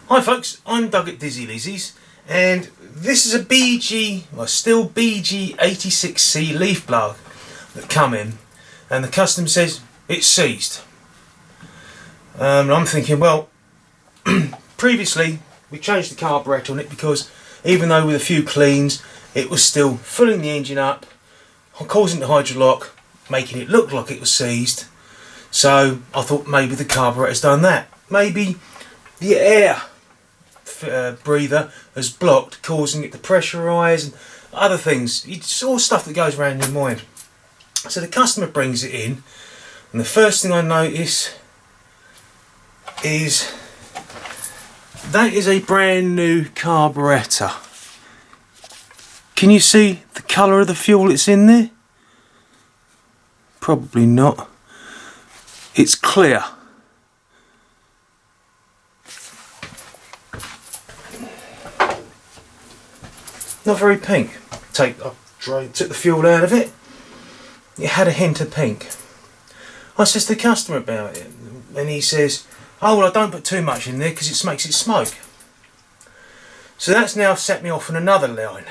Hi folks, I'm Doug at Dizzy Lizzie's, and this is a Stihl Br86c leaf blower that come in, and the customer says it's seized. And I'm thinking, well, previously we changed the carburettor on it because even though with a few cleans it was still filling the engine up, causing the hydrolock, making it look like it was seized. So I thought maybe the carburettor's done that. Maybe the air breather has blocked, causing it to pressurise and other things. It's all stuff that goes around your mind. So the customer brings it in, and the first thing I notice is that is a brand new carburettor. Can you see the colour of the fuel that's in there? Probably not. It's clear. Not very pink. I took the fuel out of it. It had a hint of pink. I says to the customer about it, and he says, "Oh well, I don't put too much in there because it makes it smoke." So that's now set me off on another line.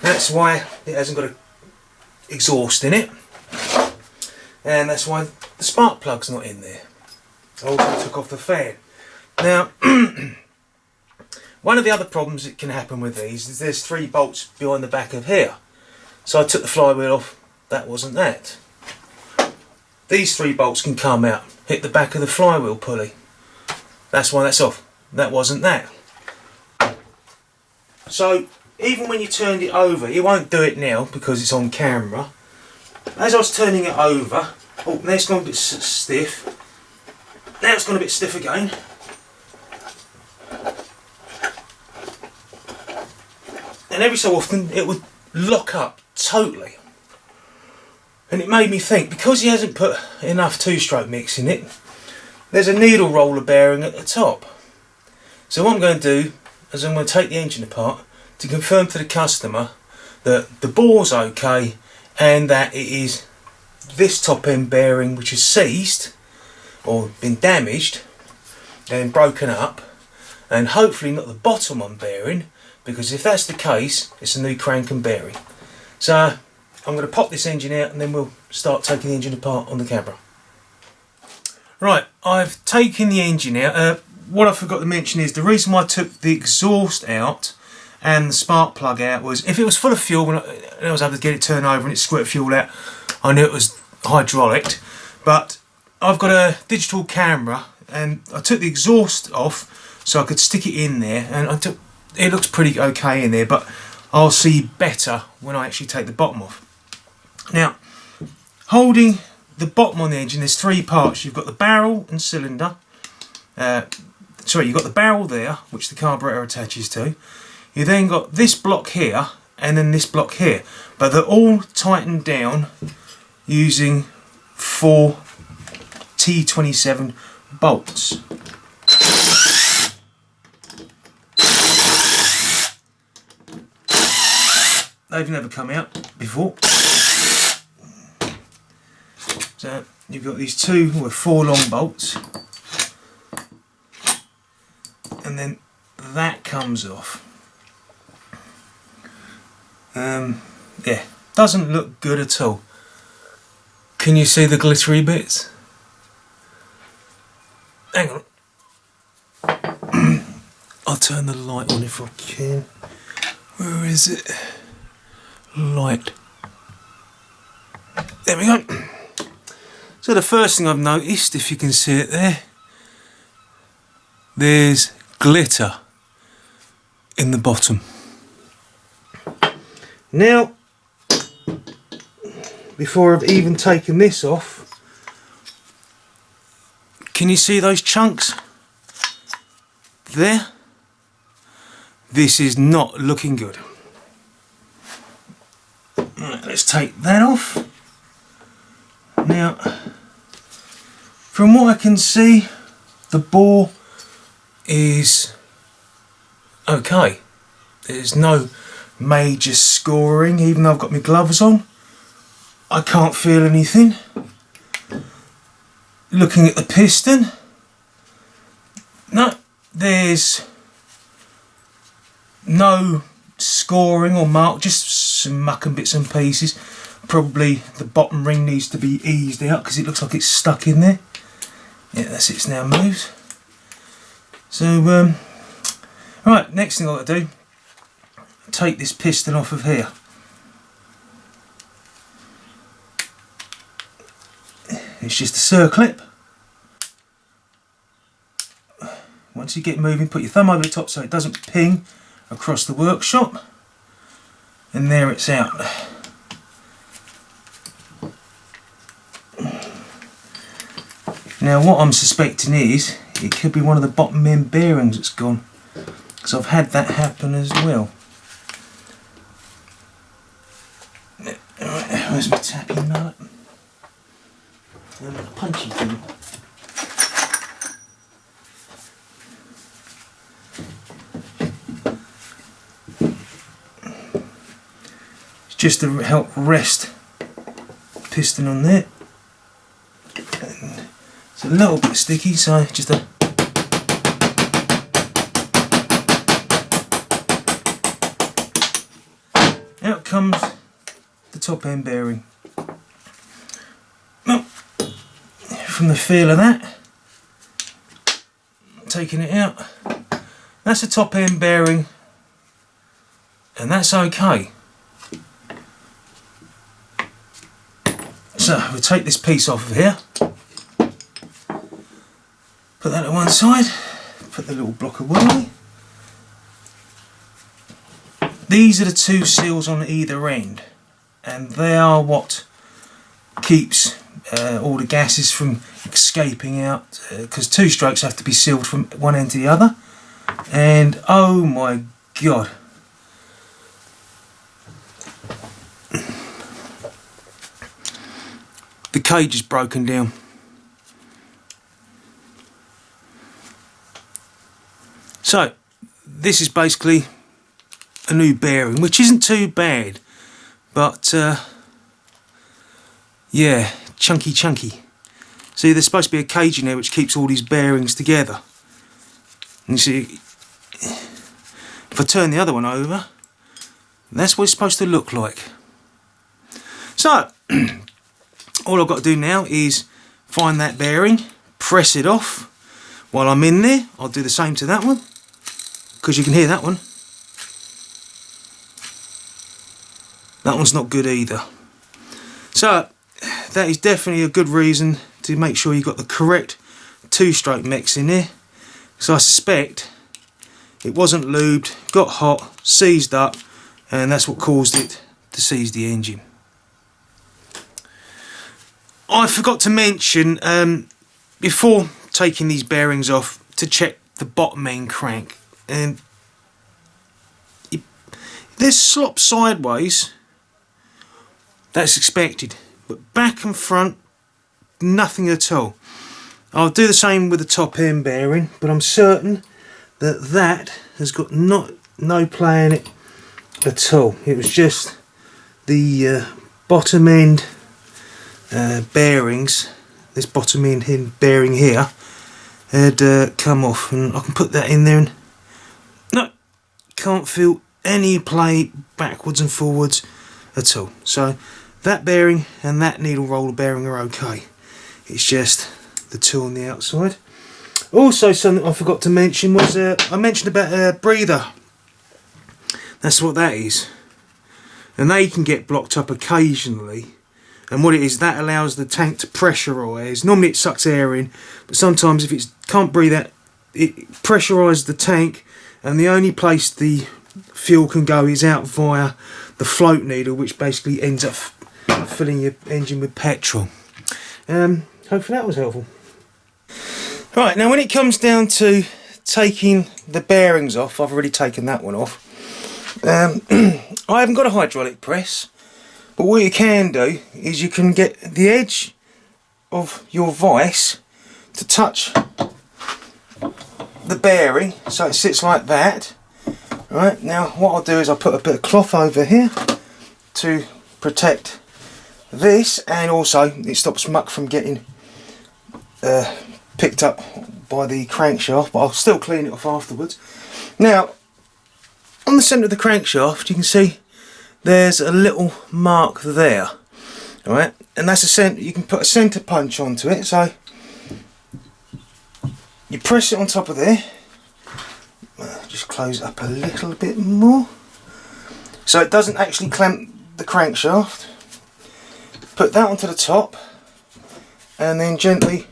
That's why it hasn't got an exhaust in it, and that's why the spark plug's not in there. I also took off the fan. Now, one of the other problems that can happen with these is there's 3 bolts behind the back of here. So I took the flywheel off, that wasn't that. These 3 bolts can come out, hit the back of the flywheel pulley. That's why that's off, that wasn't that. So even when you turned it over, you won't do it now because it's on camera. As I was turning it over, oh, now it's gone a bit stiff. Now it's gone a bit stiff again. And every so often it would lock up totally. And it made me think, because he hasn't put enough 2-stroke mix in it, there's a needle roller bearing at the top. So what I'm going to do is I'm going to take the engine apart to confirm to the customer that the bore's okay and that it is this top end bearing which is seized or been damaged and broken up, and hopefully not the bottom one bearing, because if that's the case it's a new crank and bearing. So I'm going to pop this engine out and then we'll start taking the engine apart on the camera. Right, I've taken the engine out. What I forgot to mention is the reason why I took the exhaust out and the spark plug out was if it was full of fuel and I was able to get it turned over and it squirted fuel out, I knew it was hydraulic. But I've got a digital camera and I took the exhaust off so I could stick it in there, and it looks pretty okay in there, but I'll see better when I actually take the bottom off. Now, holding the bottom on the engine, there's 3 parts. You've got the barrel and cylinder. You've got the barrel there, which the carburettor attaches to. You then got this block here, and then this block here. But they're all tightened down using 4 T27 bolts. They've never come out before. So you've got these 4 long bolts, and then that comes off. Yeah, doesn't look good at all. Can you see the glittery bits? Hang on. I'll turn the light on if I can. Where is it? Light. There we go. So the first thing I've noticed, if you can see it there, there's glitter in the bottom. Now, before I've even taken this off, can you see those chunks there? This is not looking good. Right, let's take that off. Now, from what I can see, the bore is okay. There's no major scoring, even though I've got my gloves on. I can't feel anything. Looking at the piston, no, there's no scoring or mark, just some muck and bits and pieces. Probably the bottom ring needs to be eased out because it looks like it's stuck in there. Yeah, that's it, it's now moved. So right, next thing I've got to do, take this piston off of here. It's just a circlip. Once you get moving, put your thumb over the top so it doesn't ping across the workshop, and there it's out. Now what I'm suspecting is it could be one of the bottom end bearings that's gone, because I've had that happen as well. Right, where's my tapping mallet and the punchy thing? It's just to help rest the piston on there. And it's a little bit sticky, so just a out comes the top end bearing. Well, from the feel of that, taking it out, that's the top end bearing, and that's okay. So we'll take this piece off of here, put that at one side, put the little block away. These are the two seals on either end, and they are what keeps all the gases from escaping out, because two strokes have to be sealed from one end to the other. And oh my god, the cage is broken down. So this is basically a new bearing, which isn't too bad, but yeah, chunky. See, there's supposed to be a cage in there which keeps all these bearings together. And you see, if I turn the other one over, that's what it's supposed to look like. So all I've got to do now is find that bearing, press it off. While I'm in there, I'll do the same to that one, because you can hear that one. That one's not good either. So that is definitely a good reason to make sure you've got the correct two-stroke mix in there. So I suspect it wasn't lubed, got hot, seized up, and that's what caused it to seize the engine. I forgot to mention before taking these bearings off to check the bottom end crank, and if there's slop sideways, that's expected, but back and front, nothing at all. I'll do the same with the top end bearing, but I'm certain that that has got no play in it at all. It was just the bottom end bearings, this bottom end bearing here had come off, and I can put that in there and no, can't feel any play backwards and forwards at all. So that bearing and that needle roller bearing are okay. It's just the two on the outside. Also, something I forgot to mention was I mentioned about a breather. That's what that is, and they can get blocked up occasionally. And what it is, that allows the tank to pressurise. Normally it sucks air in, but sometimes if it can't breathe out, it pressurises the tank, and the only place the fuel can go is out via the float needle, which basically ends up filling your engine with petrol. Hopefully that was helpful. Right, now when it comes down to taking the bearings off, I've already taken that one off. I haven't got a hydraulic press, but what you can do is you can get the edge of your vise to touch the bearing so it sits like that. Right, now what I'll do is I'll put a bit of cloth over here to protect this, and also it stops muck from getting picked up by the crankshaft, but I'll still clean it off afterwards. Now, on the centre of the crankshaft, you can see there's a little mark there. Alright, and that's a centre. You can put a centre punch onto it. So you press it on top of there. Just close it up a little bit more, so it doesn't actually clamp the crankshaft. Put that onto the top, and then gently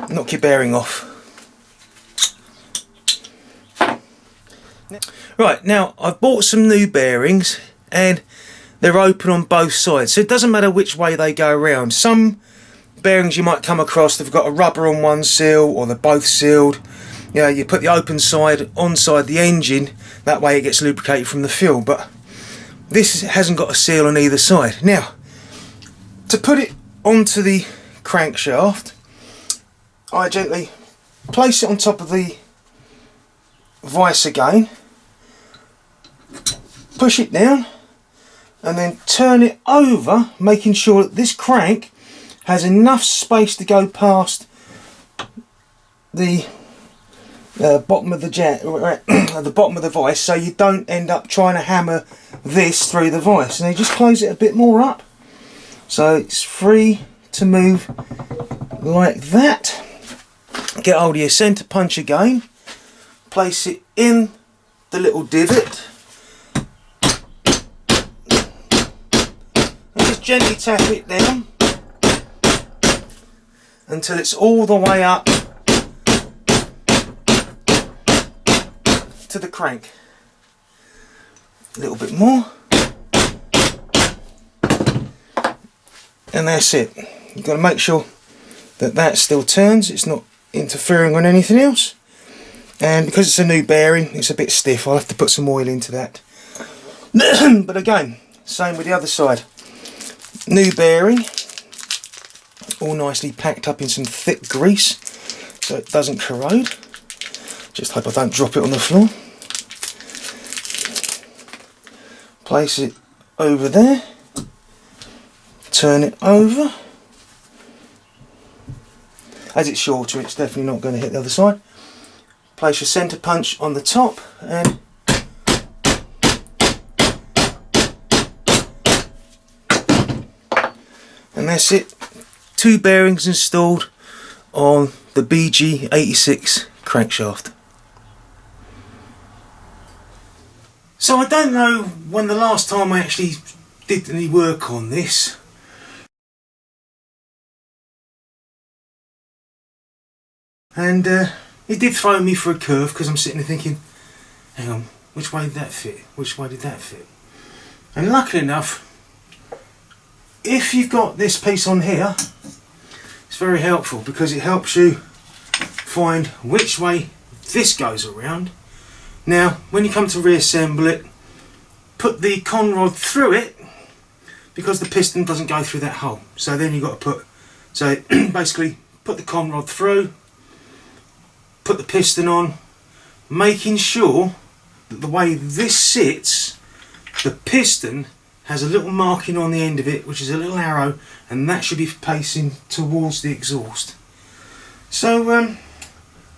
knock your bearing off. Right, now I've bought some new bearings and they're open on both sides, so it doesn't matter which way they go around. Some bearings you might come across, they've got a rubber on one seal, or they're both sealed. You know, you put the open side onside the engine, that way it gets lubricated from the fuel, but this hasn't got a seal on either side. Now, to put it onto the crankshaft, I gently place it on top of the vice again, push it down, and then turn it over, making sure that this crank has enough space to go past the bottom of the the bottom of the vice, so you don't end up trying to hammer this through the vice. And you just close it a bit more up, so it's free to move like that. Get hold of your centre punch again, place it in the little divot, and just gently tap it down until it's all the way up to the crank. A little bit more, and that's it. You've got to make sure that that still turns, it's not interfering on anything else. And because it's a new bearing, it's a bit stiff. I'll have to put some oil into that. But again, same with the other side. New bearing, all nicely packed up in some thick grease so it doesn't corrode. Just hope I don't drop it on the floor. Place it over there, turn it over. As it's shorter, it's definitely not going to hit the other side. Place your centre punch on the top, and that's it. 2 bearings installed on the Br86c crankshaft. So I don't know when the last time I actually did any work on this. And it did throw me for a curve, because I'm sitting there thinking, hang on, which way did that fit? Which way did that fit? And luckily enough, if you've got this piece on here, it's very helpful, because it helps you find which way this goes around. Now, when you come to reassemble it, put the con rod through it, because the piston doesn't go through that hole. So then you've got to put, so basically put the con rod through, put the piston on, making sure that the way this sits, the piston has a little marking on the end of it, which is a little arrow, and that should be facing towards the exhaust. So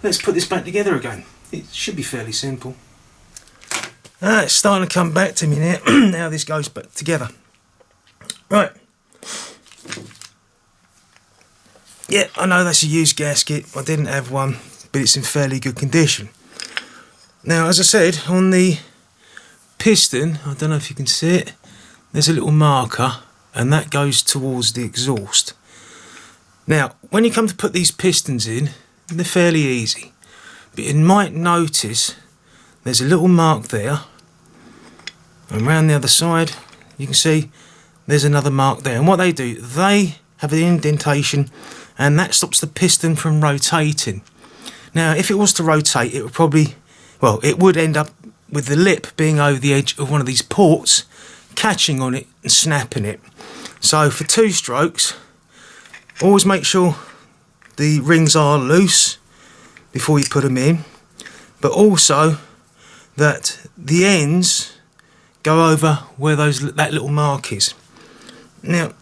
let's put this back together again. It should be fairly simple. It's starting to come back to me now. Now this goes back together. Right. Yeah, I know that's a used gasket. I didn't have one, but it's in fairly good condition. Now, as I said, on the piston, I don't know if you can see it, there's a little marker, and that goes towards the exhaust. Now, when you come to put these pistons in, they're fairly easy, but you might notice there's a little mark there, and around the other side you can see there's another mark there. And what they do, they have an indentation, and that stops the piston from rotating. Now, if it was to rotate, it would probably, well, it would end up with the lip being over the edge of one of these ports, catching on it and snapping it. So for 2 strokes, always make sure the rings are loose before you put them in, but also that the ends go over where that little mark is. Now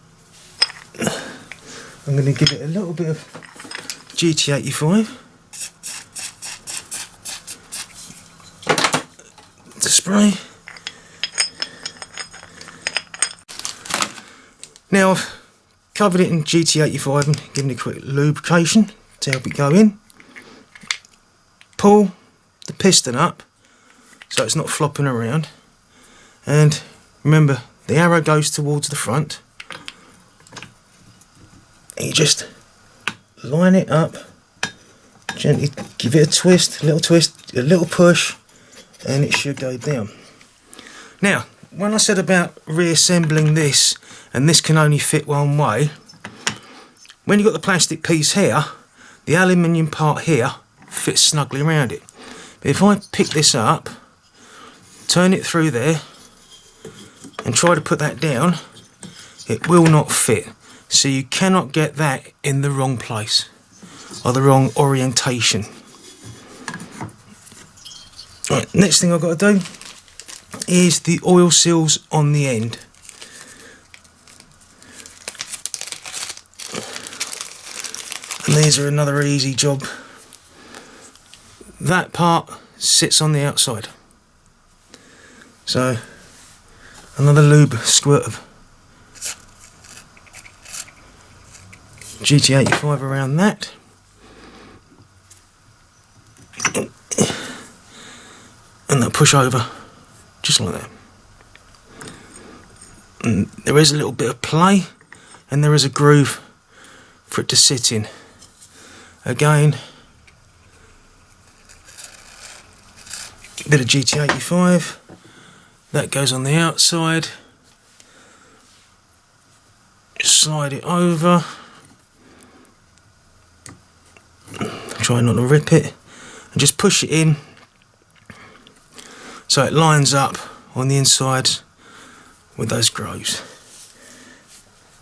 I'm going to give it a little bit of GT85 to spray. Now I've covered it in GT85 and given it a quick lubrication to help it go in. Pull the piston up so it's not flopping around, and remember the arrow goes towards the front. And you just line it up, gently give it a twist, a little push, and it should go down. Now when I said about reassembling this, and this can only fit one way, when you've got the plastic piece here, the aluminium part here fits snugly around it. But if I pick this up, turn it through there, and try to put that down, it will not fit. So you cannot get that in the wrong place, or the wrong orientation. Right, next thing I've got to do is the oil seals on the end. And these are another easy job. That part sits on the outside. So another lube squirt of GT85 around that. And then push over just like that. And there is a little bit of play, and there is a groove for it to sit in. Again, a bit of GT85, that goes on the outside, just slide it over, try not to rip it, and just push it in so it lines up on the inside with those grooves.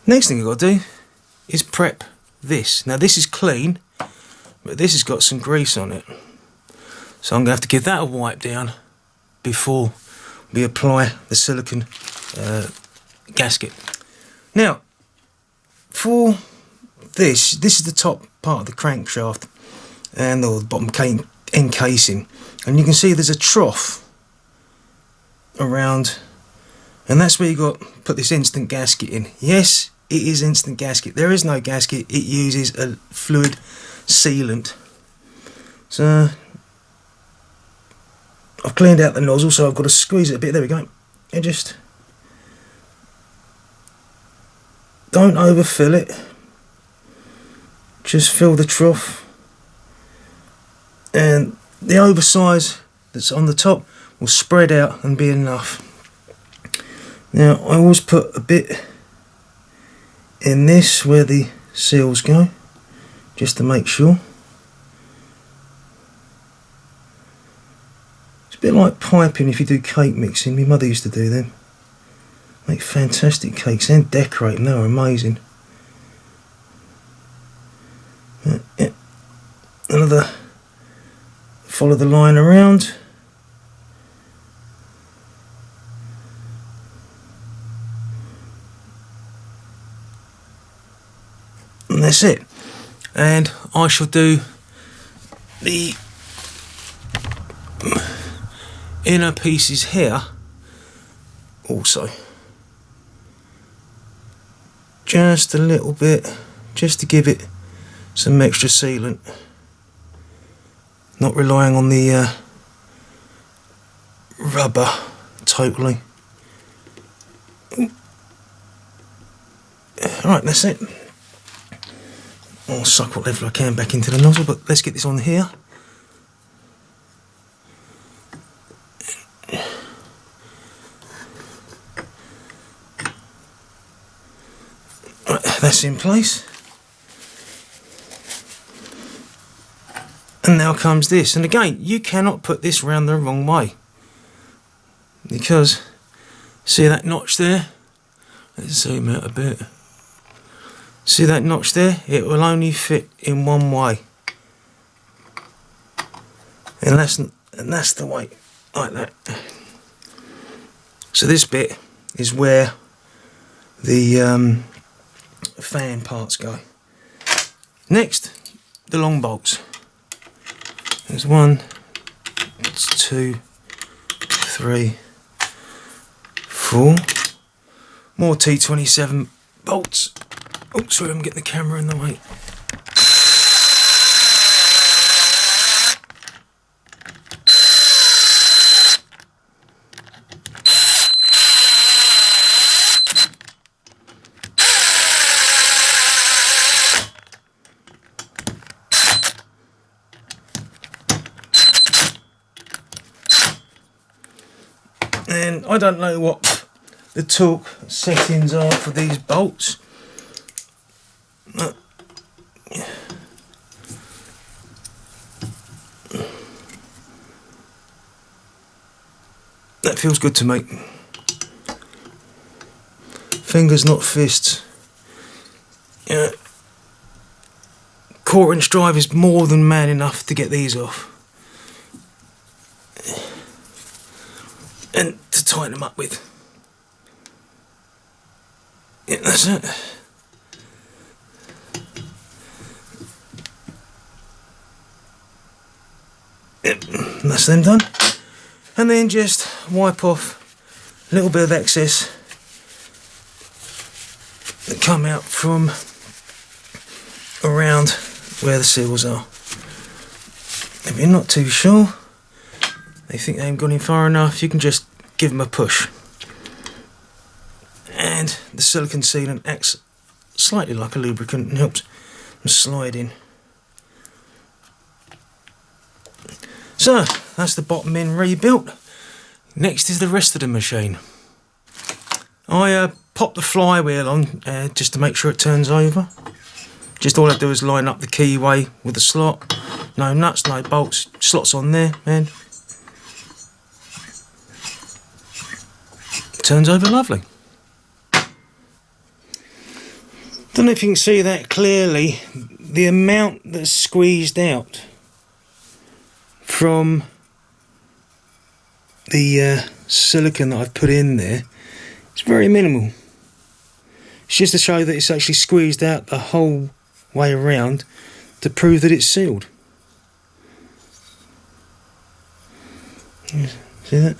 Next thing I've got to do is prep this. Now this is clean, but this has got some grease on it, so I'm going to have to give that a wipe down before we apply the silicone gasket. Now for this is the top part of the crankshaft and the bottom end casing, and you can see there's a trough around, and that's where you got to put this instant gasket in. Yes, it is instant gasket. There is no gasket, it uses a fluid sealant. So I've cleaned out the nozzle, so I've got to squeeze it a bit. There we go. And just don't overfill it, just fill the trough, and the oversize that's on the top will spread out and be enough. Now I always put a bit in this where the seals go, just to make sure. It's a bit like piping if you do cake mixing. My mother used to do them. Make fantastic cakes and decorate them, they were amazing. Another, follow the line around. And that's it. And I shall do the inner pieces here also. Just a little bit, just to give it some extra sealant. Not relying on the rubber totally. Alright, that's it. I'll suck what level I can back into the nozzle, but let's get this on here. Right, that's in place. And now comes this, and again, you cannot put this round the wrong way, because see that notch there? Let's zoom out a bit. See that notch there? It will only fit in one way, and that's the way, like that. So this bit is where the fan parts go. Next, the long bolts. There's 1, 2, 3, 4. More T27 bolts. Oh, sorry, I'm getting the camera in the way. And I don't know what the torque settings are for these bolts. That feels good to me. Fingers, not fists. Yeah. 1/4 inch drive is more than man enough to get these off. And to tighten them up with. Yeah, that's it. Yep, that's them done. And then just wipe off a little bit of excess that come out from around where the seals are. If you're not too sure, they think they haven't gone in far enough, you can just give them a push. And the silicone sealant acts slightly like a lubricant and helps them slide in. So, that's the bottom end rebuilt. Next is the rest of the machine. I pop the flywheel on just to make sure it turns over. Just all I do is line up the keyway with the slot. No nuts, no bolts, slots on there, and turns over lovely. Don't know if you can see that clearly, the amount that's squeezed out from the silicone that I've put in there. It's very minimal. It's just to show that it's actually squeezed out the whole way around to prove that it's sealed. See that?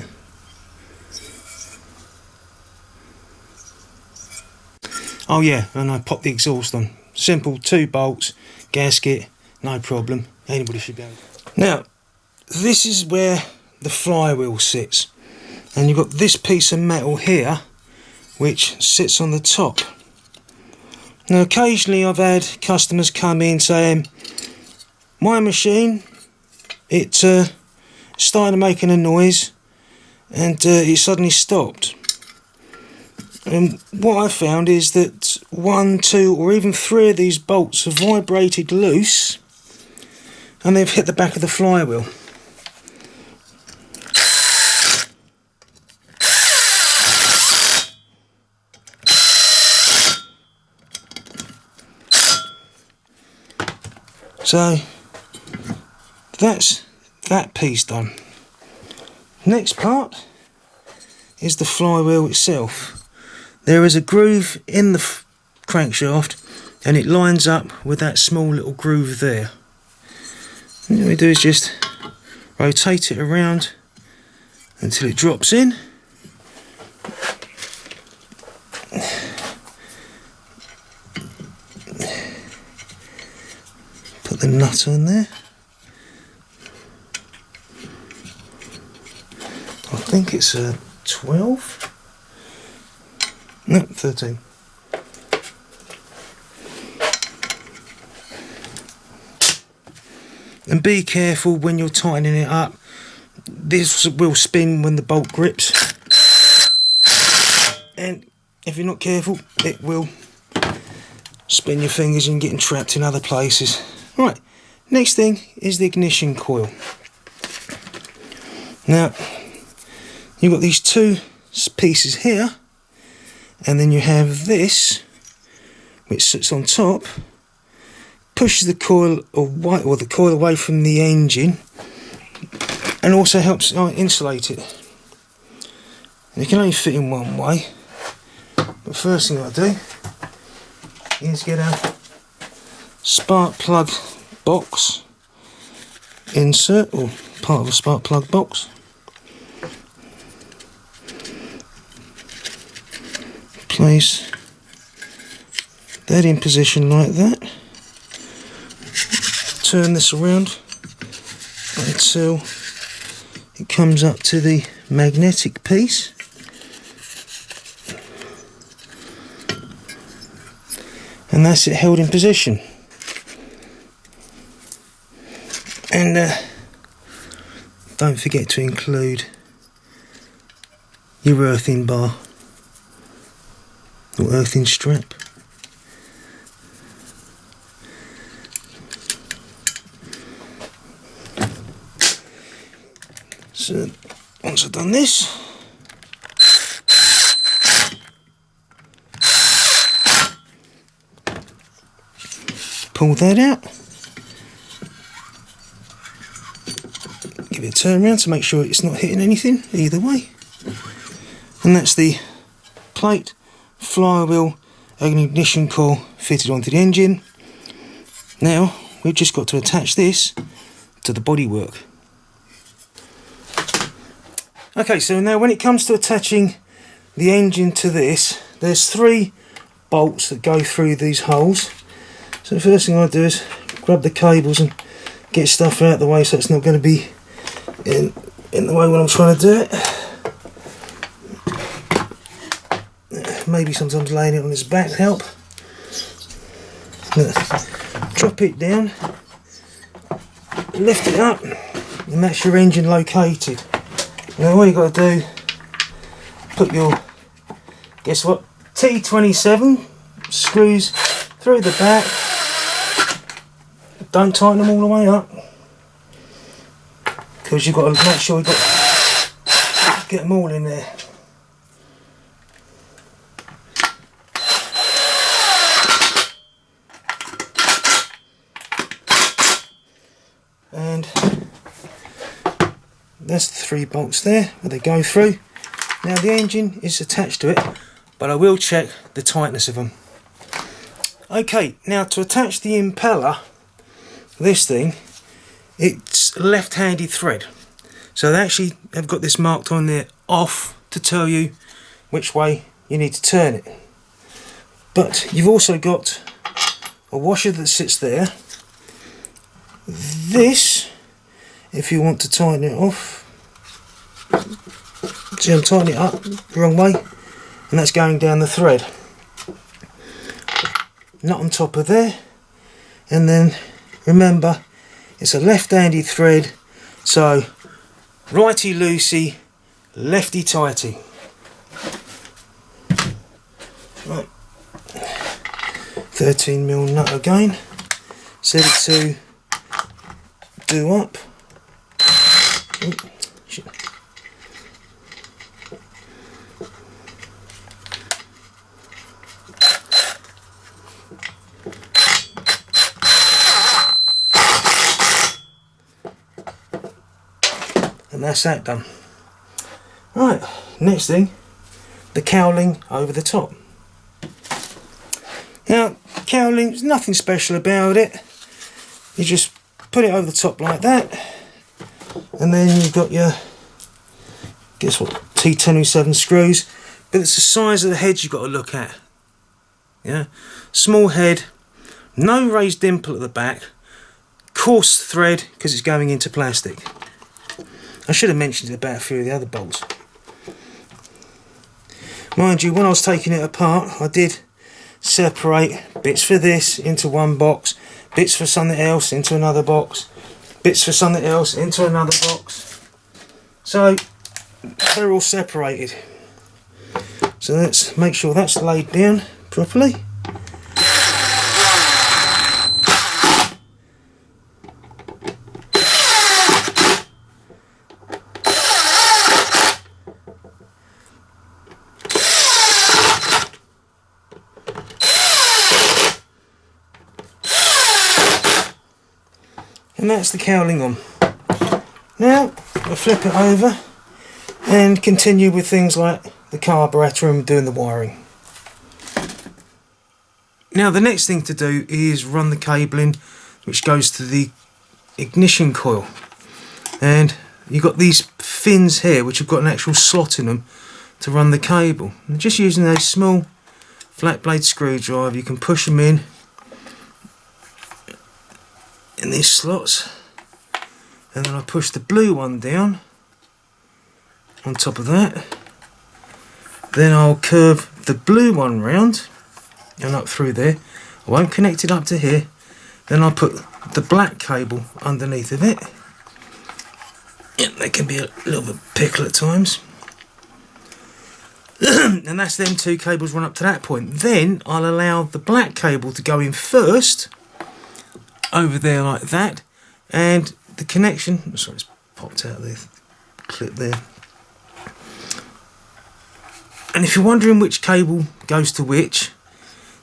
Oh yeah, and I popped the exhaust on. Simple, 2 bolts, gasket, no problem. Anybody should be able to. Now, this is where the flywheel sits. And you've got this piece of metal here, which sits on the top. Now, occasionally I've had customers come in saying, my machine, it started making a noise and it suddenly stopped. And what I found is that 1, 2 or even 3 of these bolts have vibrated loose and they've hit the back of the flywheel. So that's that piece done. Next part is the flywheel itself. There is a groove in the crankshaft and it lines up with that small little groove there. And what we do is just rotate it around until it drops in. Put the nut on there. I think it's a 12. No, 13. And be careful when you're tightening it up. This will spin when the bolt grips. And if you're not careful, it will spin your fingers and getting trapped in other places. Right, next thing is the ignition coil. Now, you've got these 2 pieces here. And then you have this, which sits on top, pushes the coil away, or the coil away from the engine, and also helps insulate it. You can only fit in one way, but first thing I do is get a spark plug box insert, or part of a spark plug box. Place that in position like that. Turn this around until it comes up to the magnetic piece. And that's it held in position. And don't forget to include your earthing bar or earthing strap. So once I've done this, pull that out, give it a turn around to make sure it's not hitting anything either way, and that's the plate, flywheel and ignition coil fitted onto the engine. Now we've just got to attach this to the bodywork. Okay, so now when it comes to attaching the engine to this, there's 3 bolts that go through these holes. So the first thing I do is grab the cables and get stuff out of the way so it's not going to be in the way when I'm trying to do it. Maybe sometimes laying it on its back help. Drop it down, lift it up, and that's your engine located. Now all you got to do, put your, guess what, T27 screws through the back. Don't tighten them all the way up, because you've got to make sure you've got to get them all in there. And that's the 3 bolts there where they go through. Now the engine is attached to it, but I will check the tightness of them. Okay, now to attach the impeller, this thing, it's left-handed thread. So they actually have got this marked on there off to tell you which way you need to turn it. But you've also got a washer that sits there. This, if you want to tighten it off, see I'm tightening it up the wrong way, and that's going down the thread. Not on top of there, and then remember it's a left-handed thread, so righty loosey, lefty tighty. Right. 13mm nut again, set it to do up. Shit. And that's that done. Right, next thing, the cowling over the top. Now, cowling, there's nothing special about it. You just put it over the top like that, and then you've got your, guess what, T27 screws, but it's the size of the head you've got to look at. Yeah, small head, no raised dimple at the back, coarse thread because it's going into plastic. I should have mentioned about a few of the other bolts. Mind you, when I was taking it apart, I did separate bits for this into one box, bits for something else into another box, bits for something else into another box. So they're all separated. So let's make sure that's laid down properly. And that's the cowling on. Now I flip it over and continue with things like the carburetor and doing the wiring. Now the next thing to do is run the cabling which goes to the ignition coil, and you've got these fins here which have got an actual slot in them to run the cable. And just using a small flat blade screwdriver you can push them in these slots, and then I push the blue one down on top of that. Then I'll curve the blue one round and up through there. I won't connect it up to here. Then I'll put the black cable underneath of it. They can be a little bit pickle at times. And that's them two cables run up to that point. Then I'll allow the black cable to go in first, over there like that, and the connection, sorry, it's popped out the clip there. And if you're wondering which cable goes to which,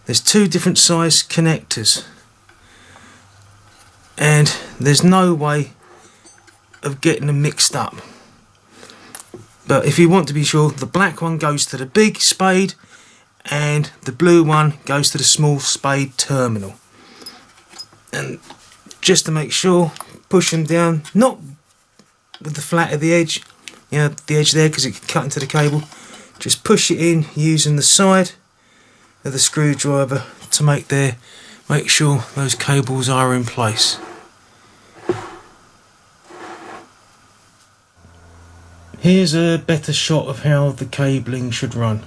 there's two different size connectors, and there's no way of getting them mixed up. But if you want to be sure, the black one goes to the big spade and the blue one goes to the small spade terminal. And just to make sure, push them down, not with the flat of the edge, you know, the edge there, because it can cut into the cable. Just push it in using the side of the screwdriver to make sure those cables are in place. Here's a better shot of how the cabling should run.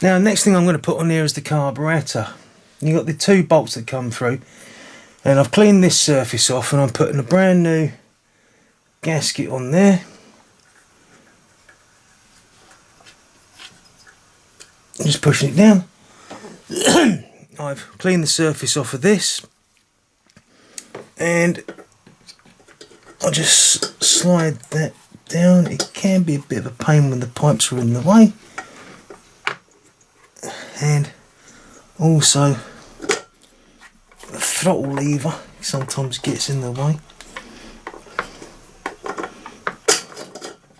Now, next thing I'm going to put on here is the carburetor. You've got the two bolts that come through, and I've cleaned this surface off and I'm putting a brand new gasket on there. Just pushing it down. I've cleaned the surface off of this, and I'll just slide that down. It can be a bit of a pain when the pipes are in the way, and also the throttle lever sometimes gets in the way.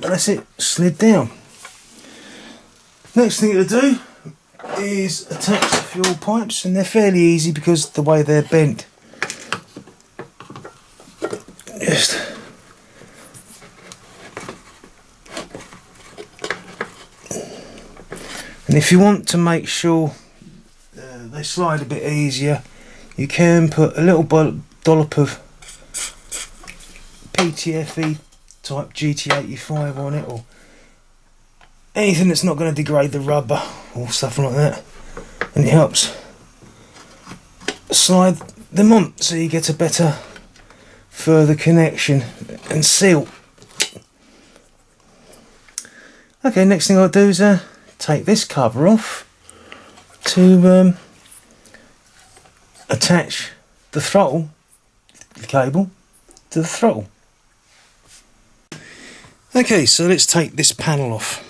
But that's it, slid down. Next thing to do is attach the fuel pipes, and they're fairly easy because of the way they're bent. Just and if you want to make sure they slide a bit easier, you can put a little dollop of PTFE type GT85 on it, or anything that's not going to degrade the rubber or stuff like that, and it helps slide them on so you get a better further connection and seal. Okay, next thing I'll do is take this cover off to attach the throttle, the cable, to the throttle. Okay, so let's take this panel off.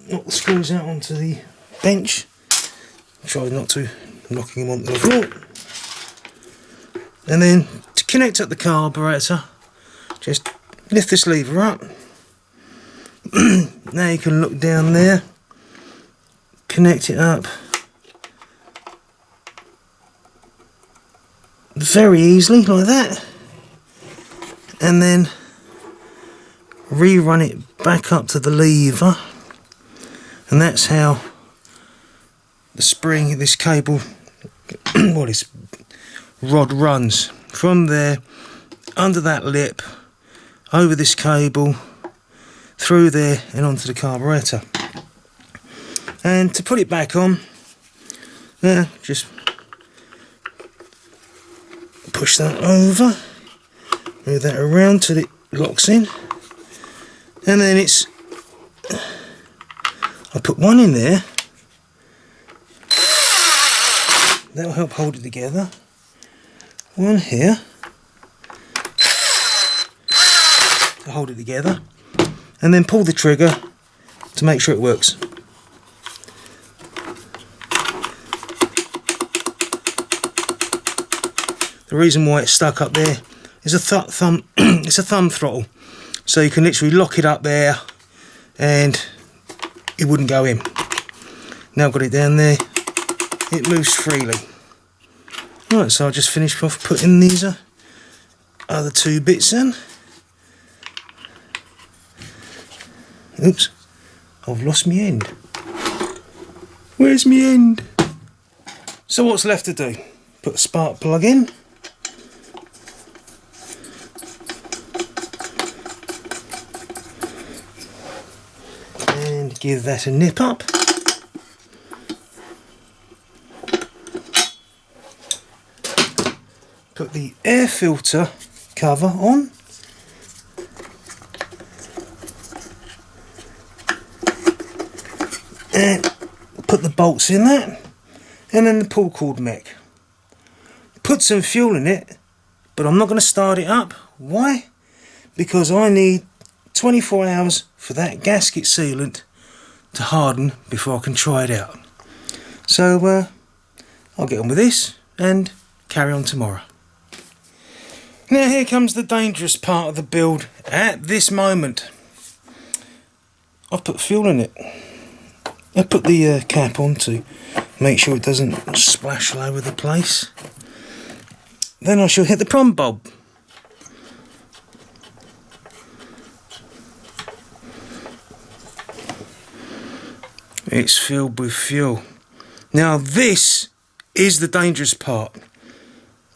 Knock the screws out onto the bench. Try not to knocking them onto the floor. And then to connect up the carburetor, just lift this lever up. Now you can look down there, connect it up very easily like that, and then rerun it back up to the lever. And that's how the spring, this cable, well, this rod runs from there, under that lip, over this cable, through there and onto the carburetor. And to put it back on, just push that over, move that around till it locks in, and then I put one in there that'll help hold it together. One here to hold it together, and then pull the trigger to make sure it works. The reason why it's stuck up there is it's a thumb throttle, so you can literally lock it up there and it wouldn't go in. Now I've got it down there, it moves freely. Right, so I'll just finish off putting these other two bits in. Oops, I've lost my end. Where's my end? So what's left to do? Put a spark plug in. And give that a nip up. Put the air filter cover on. And put the bolts in that. And then the pull cord mech. Put some fuel in it, but I'm not going to start it up. Why? Because I need 24 hours for that gasket sealant to harden before I can try it out. So I'll get on with this and carry on tomorrow. Now here comes the dangerous part of the build at this moment. I've put fuel in it. I put the cap on to make sure it doesn't splash all over the place. Then I shall hit the prom bulb. It's filled with fuel. Now this is the dangerous part.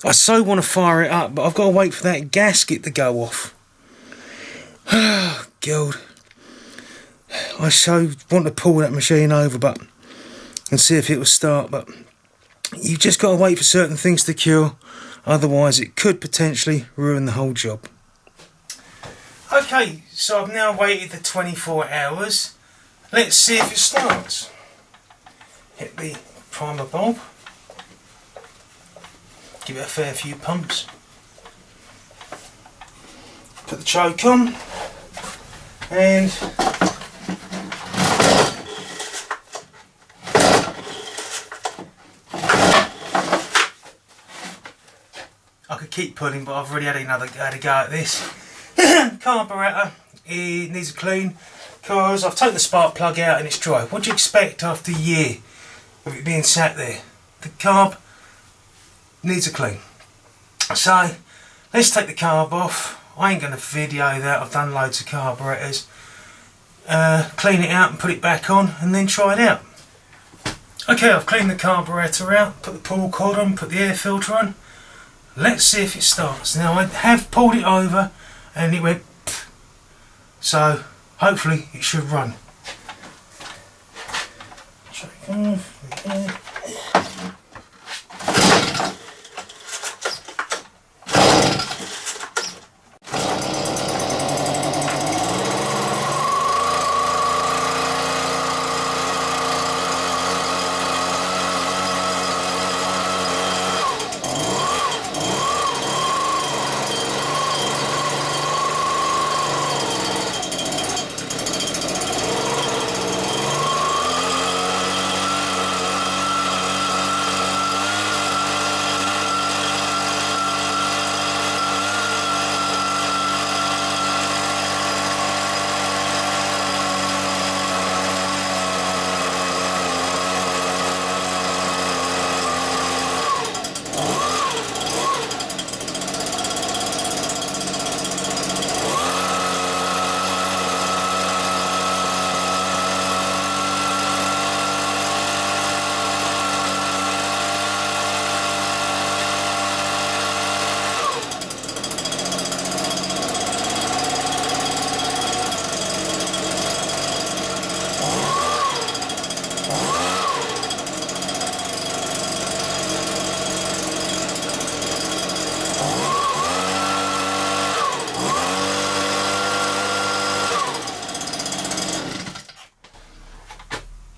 I so want to fire it up, but I've got to wait for that gasket to go off. Oh, God. I so want to pull that machine over and see if it will start, but you've just got to wait for certain things to cure, otherwise it could potentially ruin the whole job. Okay, so I've now waited the 24 hours. Let's see if it starts. Hit the primer bulb. Give it a fair few pumps. Put the choke on. And I could keep pulling, but I've already had a go at this. Carburetor, it needs a clean because I've taken the spark plug out and it's dry. What do you expect after a year of it being sat there? The carb needs a clean. So let's take the carb off. I ain't going to video that, I've done loads of carburetors. Clean it out and put it back on and then try it out. Okay, I've cleaned the carburetor out, put the pull cord on, put the air filter on. Let's see if it starts. Now I have pulled it over and it went pff. So hopefully it should run. Check off.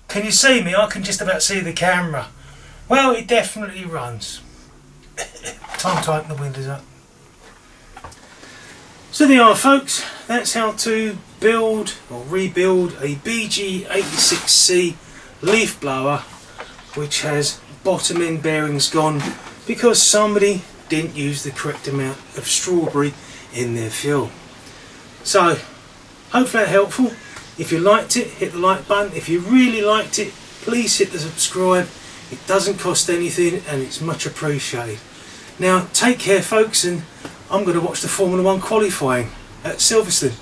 Can you see me? I can just about see the camera. Well, it definitely runs. Time to open the windows up. So there you are, folks. That's how to build or rebuild a Br86c leaf blower which has bottom end bearings gone because somebody didn't use the correct amount of strawberry in their fuel. So hopefully that's helpful. If you liked it, hit the like button. If you really liked it, please hit the subscribe. It doesn't cost anything and it's much appreciated. Now take care, folks, and I'm going to watch the Formula 1 qualifying at Silverstone.